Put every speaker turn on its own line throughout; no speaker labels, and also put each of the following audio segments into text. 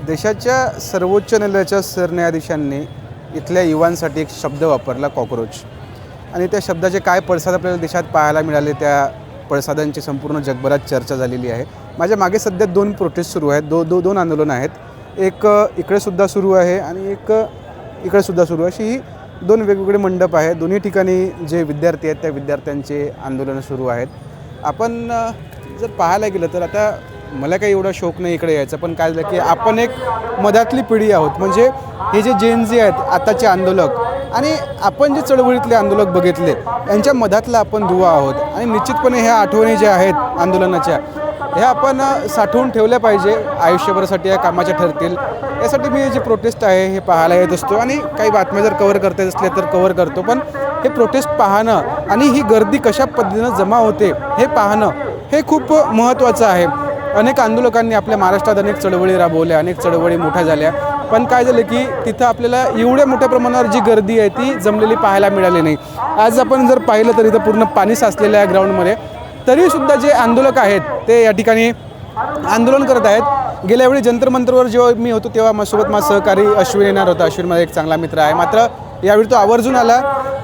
देशाच्या सर्वोच्च न्यायालयाच्या सरन्यायाधीशांनी इथल्या युवांसाठी एक शब्द वापरला, कॉकरोच. आणि त्या शब्दाचे काय पडसाद आपल्याला देशात पाहायला मिळाले, त्या पडसादांची संपूर्ण जगभरात चर्चा झालेली आहे. माझ्या मागे सध्या 2 प्रोटेस्ट सुरू आहेत, दोन आंदोलनं आहेत. एक इकडेसुद्धा सुरू आहे आणि एक इकडेसुद्धा सुरू आहे. अशी ही 2 वेगवेगळे मंडप आहेत. दोन्ही ठिकाणी जे विद्यार्थी आहेत त्या विद्यार्थ्यांचे आंदोलनं सुरू आहेत. आपण जर पाहायला गेलं तर आता मला काही एवढा शौक नाही इकडे यायचा, पण काय झालं की आपण एक मधातली पिढी आहोत. म्हणजे हे जे जेनझी आहेत आताचे आंदोलक आणि आपण जे चळवळीतले आंदोलक बघितले यांच्या मधातला आपण दुवा आहोत. आणि निश्चितपणे ह्या आठवणी ज्या आहेत आंदोलनाच्या ह्या आपण साठवून ठेवल्या पाहिजे, आयुष्यभरासाठी या कामाच्या ठरतील. यासाठी मी जे प्रोटेस्ट आहे हे पाहायला येत असतो आणि काही बातम्या जर कव्हर करता येत असल्या तर कव्हर करतो. पण हे प्रोटेस्ट पाहणं आणि ही गर्दी कशा पद्धतीनं जमा होते हे पाहणं हे खूप महत्त्वाचं आहे. अनेक आंदोलकांनी आपल्या महाराष्ट्रात अनेक चळवळी राबवल्या, अनेक चळवळी मोठ्या झाल्या, पण काय झालं की तिथं आपल्याला एवढ्या मोठ्या प्रमाणावर जी गर्दी आहे ती जमलेली पाहायला मिळाली नाही. आज आपण जर पाहिलं तर इथं पूर्ण पाणी साचलेलं आहे ग्राउंडमध्ये, तरीसुद्धा जे आंदोलक आहेत ते या ठिकाणी आंदोलन करत आहेत. गेल्या वेळी जंतर मंतरवर जेव्हा मी होतो तेव्हा माझ्यासोबत माझा सहकारी अश्विन येणार होता. अश्विन माझा एक चांगला मित्र आहे, मात्र यावेळी तो आवर्जून आला.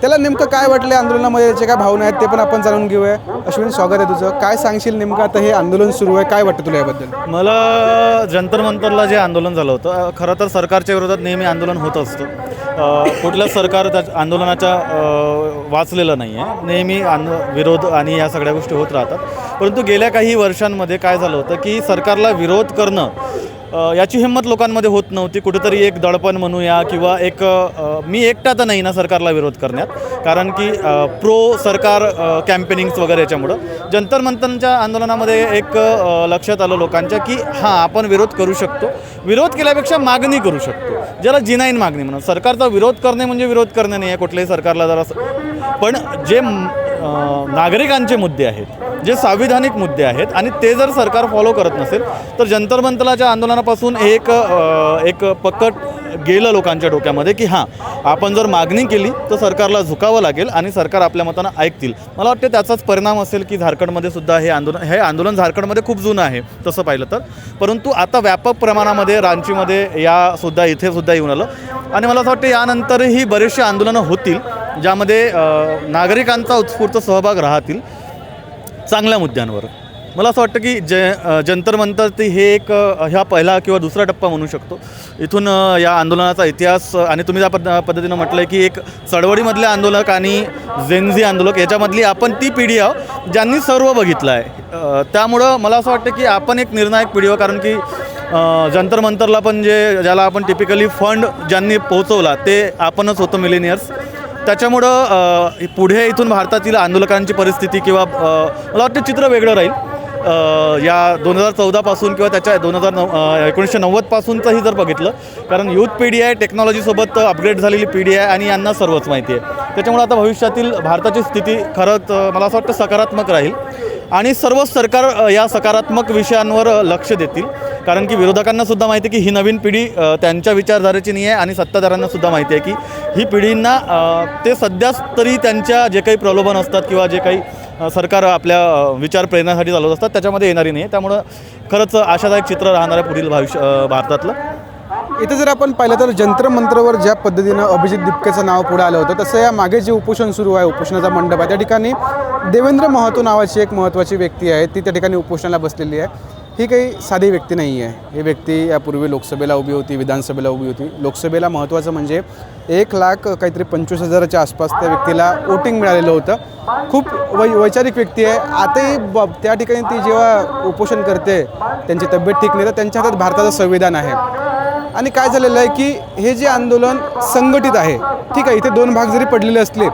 त्याला नेमकं काय वाटलं आंदोलनामध्ये, याचे काय भावना आहेत ते पण आपण जाणून घेऊया. अश्विन, स्वागत आहे तुझं. काय सांगशील नेमकं आता हे आंदोलन सुरू आहे, काय वाटतं तुला याबद्दल?
मला जंतर मंतरला जे आंदोलन झालं होतं, खरं तर सरकारच्या विरोधात नेहमी आंदोलन होत असतं. कुठलंच सरकार त्या आंदोलनाच्या वाचलेलं नाही आहे. नेहमी विरोध आणि या सगळ्या गोष्टी होत राहतात. परंतु गेल्या काही वर्षांमध्ये काय झालं होतं की सरकारला विरोध करणं याची हिंमत लोकांमध्ये होत नव्हती. कुठेतरी एक दडपण म्हणूया किंवा एक मी एकटा तर नाही ना सरकारला विरोध करण्यात, कारण की प्रो सरकार कॅम्पेनिंग्स वगैरे याच्यामुळं जंतर मंतरच्या आंदोलनामध्ये एक लक्षात आलं लोकांच्या की हां, आपण विरोध करू शकतो. विरोध केल्यापेक्षा मागणी करू शकतो, ज्याला जिनाईन मागणी म्हणून. सरकारचा विरोध करणे म्हणजे विरोध करणे नाही आहे कुठल्याही सरकारला जरा, पण जे नागरिकांचे मुद्दे आहेत, जे संविधानिक मुद्दे आहेत आणि ते जर सरकार फॉलो करत नसेल तर जंतर मंतरच्या आंदोलनापासून एक पकड गेलं लोकांच्या डोक्यामध्ये की हां, आपण जर मागणी केली तर सरकारला झुकावं लागेल आणि सरकार आपल्या मतानं ऐकतील. मला वाटते त्याचाच परिणाम असेल की झारखंडमध्ये सुद्धा हे आंदोलन झारखंडमध्ये खूप जुनं आहे तसं पाहिलं तर, परंतु आता व्यापक प्रमाणामध्ये रांचीमध्ये इथे सुद्धा येऊन आलं. आणि मला असं वाटतं यानंतरही बरेचसे आंदोलनं होतील ज्यामध्ये नागरिकांचा उत्स्फूर्त सहभाग राहतील चांगल्या मुद्द्यांवर. मला असं वाटतं की जंतर मंतर ते हे एक ह्या पहिला किंवा दुसरा टप्पा म्हणू शकतो. इथून या आंदोलनाचा इतिहास आणि तुम्ही ज्या पद्धतीनं म्हटलं आहे की एक चळवळीमधले आंदोलक आणि जेनझी आंदोलक याच्यामधली आपण ती पिढी आहोत ज्यांनी सर्व बघितलं आहे. त्यामुळं मला असं वाटतं की आपण एक निर्णायक पिढी आहोत, कारण की जंतर मंतरला पण ज्याला आपण टिपिकली फंड ज्यांनी पोहोचवला ते आपणच होतो, मिलेनियर्स. त्याच्यामुळं पुढे इथून भारतातील आंदोलकांची परिस्थिती किंवा मला वाटतं चित्र वेगळं राहील. या 2014पासून किंवा त्याच्या 1990पासूनचंही जर बघितलं, कारण यूथ पिढी आहे, टेक्नॉलॉजीसोबत अपग्रेड झालेली पिढी आहे आणि यांना सर्वच माहिती आहे. त्याच्यामुळे आता भविष्यातील भारताची स्थिती खरंच मला असं वाटतं सकारात्मक राहील आणि सर्व सरकार या सकारात्मक विषयांवर लक्ष देतील, कारण की विरोधकांनासुद्धा माहिती आहे की ही नवीन पिढी त्यांच्या विचारधारेची नाही आहे आणि सत्ताधाऱ्यांनासुद्धा माहिती आहे की ही पिढींना ते सध्याच तरी त्यांच्या जे काही प्रलोभन असतात किंवा जे काही सरकार आपल्या विचार प्रेरणासाठी चालवत असतात त्याच्यामध्ये येणारी नाही आहे. त्यामुळं खरंच आशादायक चित्र राहणार आहे पुढील भारतातलं.
इथं जर आपण पाहिलं तर जंतर मंतरवर ज्या पद्धतीनं अभिजित दिपकेचं नाव पुढे आलं होतं, तसं या मागे जे उपोषण सुरू आहे, उपोषणाचा मंडप आहे, त्या ठिकाणी देवेंद्र महतो नावाची एक महत्त्वाची व्यक्ती आहे, ती त्या ठिकाणी उपोषणाला बसलेली आहे. ही काही साधी व्यक्ती नाही आहे. ही व्यक्ती यापूर्वी लोकसभेला उभी होती, विधानसभेला उभी होती. लोकसभेला महत्त्वाचं म्हणजे 1,25,000च्या आसपास त्या व्यक्तीला वोटिंग मिळालेलं होतं. खूप वैचारिक व्यक्ती आहे. आताही त्या ठिकाणी ती जेव्हा उपोषण करते, त्यांची तब्येत ठीक नाही तर त्यांच्या हातात भारताचं संविधान आहे. आणि काय झालेलं आहे की हे जे आंदोलन संघटित आहे, ठीक आहे, इथे 2 भाग जरी पडलेले असले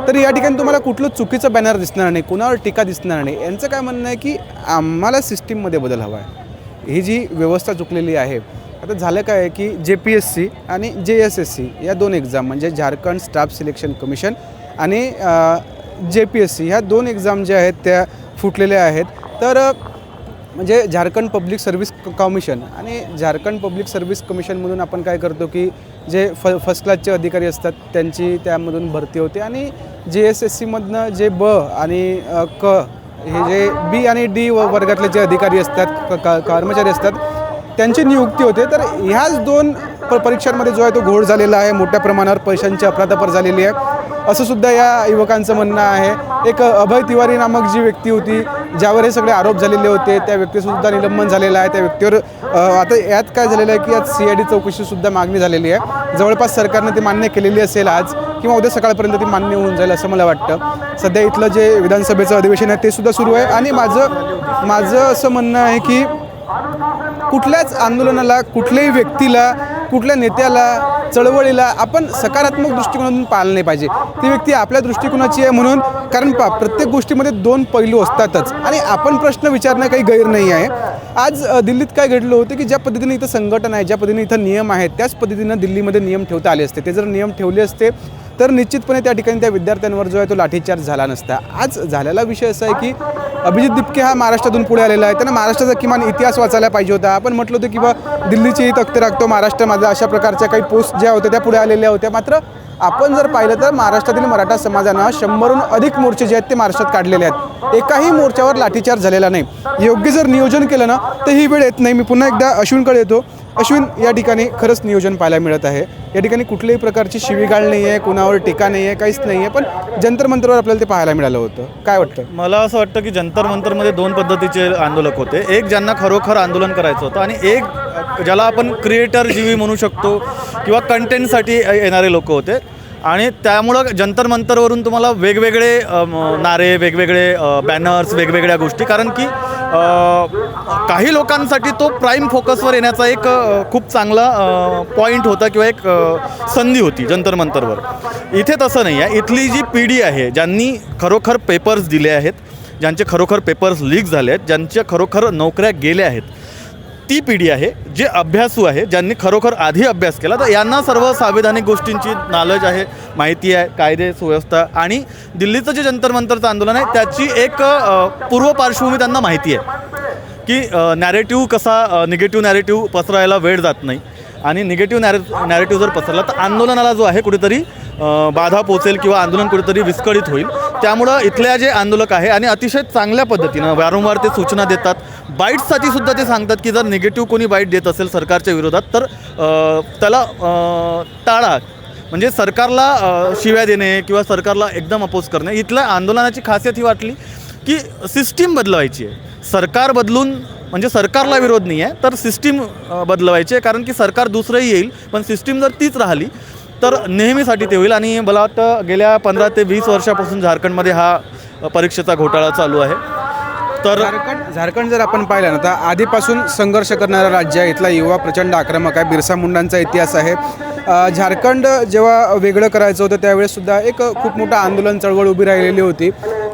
तरी या ठिकाणी तुम्हाला कुठलं चुकीचं बॅनर दिसणार नाही, कुणावर टीका दिसणार नाही. यांचं काय म्हणणं आहे की आम्हाला सिस्टीममध्ये बदल हवा आहे. ही जी व्यवस्था चुकलेली आहे. आता झालं काय आहे की JPSC आणि JSSC या 2 एक्झाम म्हणजे झारखंड स्टाफ सिलेक्शन कमिशन आणि JPSC ह्या 2 एक्झाम ज्या आहेत त्या फुटलेल्या आहेत. तर म्हणजे झारखंड पब्लिक सर्व्हिस कमिशन आणि झारखंड पब्लिक सर्व्हिस कमिशनमधून आपण काय करतो की जे फर्स्ट क्लासचे अधिकारी असतात त्यांची त्यामधून भरती होते आणि JSSCमधनं जे ब आणि क हे जे B आणि D वर्गातले जे अधिकारी असतात कर्मचारी असतात त्यांची नियुक्ती होते. तर ह्याच दोन परीक्षांमध्ये जो आहे तो घोळ झालेला आहे, मोठ्या प्रमाणावर पैशांची अफरातफर झालेली आहे असं सुद्धा या युवकांचं म्हणणं आहे. एक अभय तिवारी नामक जी व्यक्ती होती ज्यावर हे सगळे आरोप झालेले होते, त्या व्यक्तीसुद्धा निलंबन झालेलं आहे. त्या व्यक्तीवर आता यात काय झालेलं आहे की यात CID चौकशीसुद्धा मागणी झालेली आहे. जवळपास सरकारने ती मान्य केलेली असेल आज किंवा उद्या सकाळपर्यंत ती मान्य होऊन जाईल असं मला वाटतं. सध्या इथलं जे विधानसभेचं अधिवेशन आहे ते सुद्धा सुरू आहे आणि माझं असं म्हणणं आहे की कुठल्याच आंदोलनाला, कुठल्याही व्यक्तीला, कुठल्या नेत्याला, चळवळीला आपण सकारात्मक दृष्टिकोनातून पाहिलं नाही पाहिजे. ती व्यक्ती आपल्या दृष्टिकोनाची आहे म्हणून, कारण प्रत्येक गोष्टीमध्ये दोन पैलू असतातच आणि आपण प्रश्न विचारणं काही गैर नाही आहे. आज दिल्लीत काय घडलं होतं की ज्या पद्धतीने इथं संघटना आहे, ज्या पद्धतीने इथं नियम आहेत, त्याच पद्धतीनं दिल्लीमध्ये नियम ठेवता आले असते. ते जर नियम ठेवले असते तर निश्चितपणे त्या ठिकाणी त्या विद्यार्थ्यांवर जो आहे तो लाठीचार्ज झाला नसता. आज झालेला विषय असा आहे की अभिजित दिपके हा महाराष्ट्रातून पुढे आलेला आहे. त्यांना महाराष्ट्राचा किमान इतिहास वाचायला पाहिजे होता. आपण म्हटलं होतं की दिल्लीची तख्त राखतो महाराष्ट्र माझा, अशा प्रकारच्या काही पोस्ट ज्या होत्या त्या पुढे आलेल्या होत्या. मात्र आपण जर पाहिलं तर महाराष्ट्रातील मराठा समाजानं 100हून अधिक मोर्चे जे आहेत ते महाराष्ट्रात काढलेले आहेत. एकाही मोर्चावर लाठीचार्ज झालेला नाही. योग्य जर नियोजन केलं ना तर ही वेळ येत नाही. मी पुन्हा एकदा अश्विनकडे येतो. अश्विन, या ठिकाणी खरंच नियोजन पाहायला मिळत आहे. या ठिकाणी कुठल्याही प्रकारची शिवीगाळ नाही आहे, कुणावर टीका नाही आहे, काहीच नाही आहे, पण जंतर मंतरवर आपल्याला ते पाहायला मिळालं होतं. काय वाटतं?
मला असं वाटतं की जंतर मंतरमध्ये दोन पद्धतीचे आंदोलक होते. एक ज्यांना खरोखर आंदोलन करायचं होतं आणि एक ज्याला आपण क्रिएटर जीवी म्हणू शकतो किंवा कंटेंटसाठी येणारे लोक होते. आणि त्यामुळं जंतर मंतरवरून तुम्हाला वेगवेगळे नारे, वेगवेगळे बॅनर्स, वेगवेगळ्या गोष्टी, कारण की काही लोकांसाठी तो प्राईम फोकसवर येण्याचा एक खूप चांगला पॉईंट होता किंवा एक संधी होती जंतर मंतरवर. इथे तसं नाही आहे. इथली जी पिढी आहे, ज्यांनी खरोखर पेपर्स दिले आहेत, ज्यांचे खरोखर पेपर्स लीक झाले आहेत, ज्यांच्या खरोखर नोकऱ्या गेल्या आहेत, ती पिढी आहे जे अभ्यासू आहे, ज्यांनी खरोखर आधी अभ्यास केला. तर यांना सर्व संवैधानिक गोष्टींची नॉलेज आहे, माहिती आहे, कायदे सुव्यवस्था आणि दिल्लीचं जे जंतर मंतरचं आंदोलन आहे त्याची एक पूर्व पार्श्वभूमी त्यांना माहिती आहे की नॅरेटिव्ह कसा, निगेटिव्ह नॅरेटिव्ह पसरायला वेळ जात नाही आणि निगेटिव्ह नॅरेटिव्ह जर पसरला तर आंदोलनाला जो आहे कुठेतरी बाधा पोचेल किंवा आंदोलन कुठेतरी विस्कळीत होईल. त्यामुळं इथल्या जे आंदोलक आहे आणि अतिशय चांगल्या पद्धतीनं वारंवार ते सूचना देतात. बाईट्ससाठी सुद्धा ते सांगतात की जर निगेटिव्ह कोणी बाईट देत असेल सरकारच्या विरोधात तर त्याला टाळा. म्हणजे सरकारला शिव्या देणे किंवा सरकारला एकदम अपोज करणे. इथल्या आंदोलनाची खासियत ही वाटली की सिस्टीम बदलवायची आहे. सरकार बदलून म्हणजे सरकारला विरोध नाही आहे, तर सिस्टीम बदलवायची आहे. कारण की सरकार दुसरंही येईल पण सिस्टीम जर तीच राहिली तर नेहमीसाठी ते होईल. आणि मला वाटतं गेल्या 15 ते 20 वर्षापासून झारखंडमध्ये हा परीक्षेचा घोटाळा चालू आहे. तर
झारखंड जर आपण पाहिलं ना तर आधीपासून संघर्ष करणारं राज्य आहे. इथला युवा प्रचंड आक्रमक आहे. बिरसा मुंडांचा इतिहास आहे. झारखंड जेव्हा वेगळं करायचं होतं त्यावेळेससुद्धा एक खूप मोठं आंदोलन, चळवळ उभी राहिलेली होती.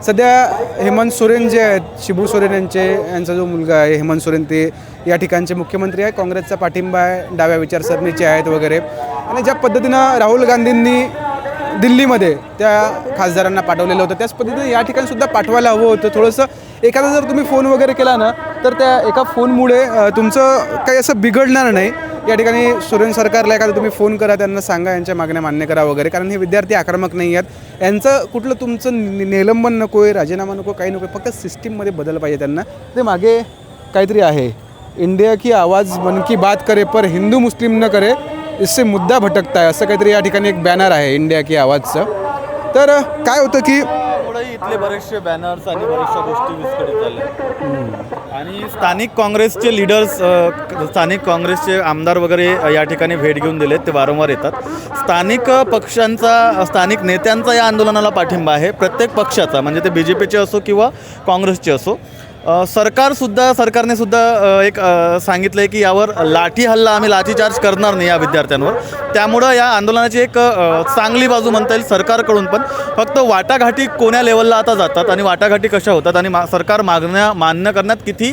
सध्या हेमंत सोरेन जे आहेत, शिबू सोरेन यांचा जो मुलगा आहे हेमंत सोरेन, ते या ठिकाणचे मुख्यमंत्री आहे. काँग्रेसचा पाठिंबा आहे, डाव्या विचारसरणीचे आहेत वगैरे. आणि ज्या पद्धतीनं राहुल गांधींनी दिल्लीमध्ये त्या खासदारांना पाठवलेलं होतं त्याच पद्धतीने या ठिकाणी सुद्धा पाठवायला हवं होतं. थोडंसं एखादा जर तुम्ही फोन वगैरे केला ना तर त्या एका फोनमुळे तुमचं काही असं बिघडणार नाही. या ठिकाणी सोरेन सरकारला एखादा तुम्ही फोन करा, त्यांना सांगा यांच्या मागण्या मान्य करा वगैरे, कारण हे विद्यार्थी आक्रमक नाही आहेत. यांचं कुठलं तुमचं निलंबन नको आहे, राजीनामा नको, काही नको, फक्त सिस्टीममध्ये बदल पाहिजे त्यांना. ते मागे काहीतरी आहे, इंडिया की आवाज़ मन की बात करे पर हिंदू मुस्लिम न करे, इससे मुद्दा भटकता है, असं काहीतरी या ठिकाणी एक बॅनर आहे इंडिया की आवाजचं. तर काय होतं की
इथले बरेचसे बॅनर्स आणि बऱ्याचशा गोष्टी विस्कळीत झाल्या आणि स्थानिक काँग्रेसचे लीडर्स, स्थानिक काँग्रेसचे आमदार वगैरे या ठिकाणी भेट घेऊन दिलेत. ते वारंवार येतात. स्थानिक पक्षांचा, स्थानिक नेत्यांचा या आंदोलनाला पाठिंबा आहे, प्रत्येक पक्षाचा, म्हणजे ते BJPचे असो किंवा काँग्रेसचे असो. सरकारने सुद्धा एक सांगितलं आहे की यावर लाठी हल्ला, आम्ही लाठीचार्ज करणार नाही या विद्यार्थ्यांवर. त्यामुळं या आंदोलनाची एक चांगली बाजू म्हणता येईल सरकारकडून पण. फक्त वाटाघाटी कोण्या लेवलला आता जातात आणि वाटाघाटी कशा होतात आणि सरकार मागण्या मान्य करण्यात किती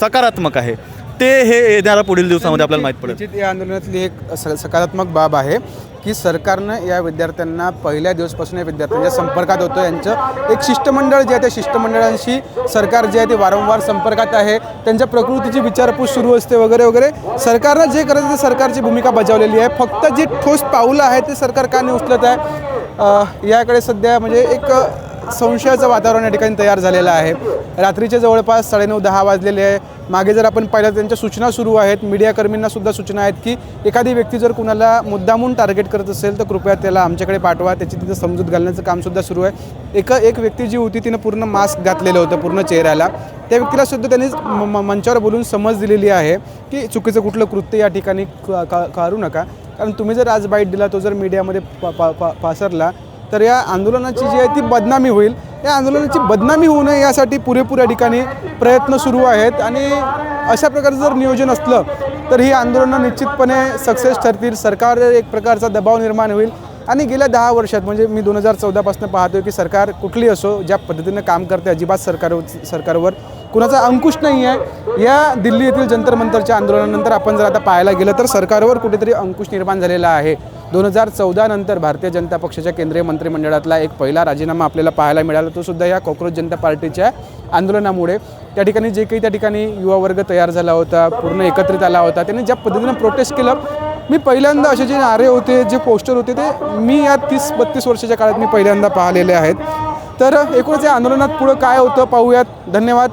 सकारात्मक आहे ते हे येणाऱ्या पुढील दिवसामध्ये आपल्याला माहीत पडेल.
या आंदोलनातली एक सकारात्मक बाब आहे की सरकारनं या विद्यार्थ्यांना पहिल्या दिवसपासून या विद्यार्थ्यांच्या संपर्कात होतं. यांचं एक शिष्टमंडळ जे आहे त्या शिष्टमंडळांशी सरकार जे आहे ते वारंवार संपर्कात आहे. त्यांच्या प्रकृतीची विचारपूस सुरू असते वगैरे वगैरे. सरकारनं जे करायचं ते सरकारची भूमिका बजावलेली आहे. फक्त जी ठोस पाऊलं आहेत ते सरकार का नाही उचलत आहे याकडे सध्या म्हणजे एक संशयाचं वातावरण या ठिकाणी तयार झालेलं आहे. रात्रीचे जवळपास 9:30-10 वाजलेले आहे. मागे जर आपण पाहिलं त्यांच्या सूचना सुरू आहेत, मीडियाकर्मींनासुद्धा सूचना आहेत की एखादी व्यक्ती जर कुणाला मुद्दामून टार्गेट करत असेल तर कृपया त्याला आमच्याकडे पाठवा. त्याची तिथं समजूत घालण्याचं कामसुद्धा सुरू आहे. एक व्यक्ती जी होती तिनं पूर्ण मास्क घातलेलं होतं पूर्ण चेहऱ्याला. त्या व्यक्तीलासुद्धा त्यांनी मंचावर बोलून समज दिलेली आहे की चुकीचं कुठलं कृत्य या ठिकाणी करू नका, कारण तुम्ही जर आज बाईट दिला, तो जर मीडियामध्ये पसरला तर या आंदोलनाची जी आहे ती बदनामी होईल. या आंदोलनाची बदनामी होऊ नये यासाठी पुरेपूर या ठिकाणी प्रयत्न सुरू आहेत आणि अशा प्रकारचं जर नियोजन असलं तर ही आंदोलनं निश्चितपणे सक्सेस ठरतील. सरकारवर एक प्रकारचा दबाव निर्माण होईल आणि गेल्या 10 वर्षात म्हणजे मी 2014 पाहतोय की सरकार कुठली असो ज्या पद्धतीनं काम करते, अजिबात सरकारवर कुणाचा अंकुश नाही आहे. या दिल्ली येथील जंतर मंतरच्या आंदोलनानंतर आपण जर आता पाहायला गेलं तर सरकारवर कुठेतरी अंकुश निर्माण झालेला आहे. 2014 नंतर भारतीय जनता पक्षाच्या केंद्रीय मंत्रिमंडळातला एक पहिला राजीनामा आपल्याला पाहायला मिळाला, तो सुद्धा या कॉक्रोच जनता पार्टीच्या आंदोलनामुळे. त्या ठिकाणी जे काही त्या ठिकाणी युवा वर्ग तयार झाला होता, पूर्ण एकत्रित आला होता, त्यांनी ज्या पद्धतीनं प्रोटेस्ट केलं, मी पहिल्यांदा असे जे नारे होते, जे पोस्टर होते, ते मी या 30-32 वर्षाच्या काळात मी पहिल्यांदा पाहिलेले आहेत. तर एकूणच या आंदोलनात पुढं काय होतं पाहूयात. धन्यवाद.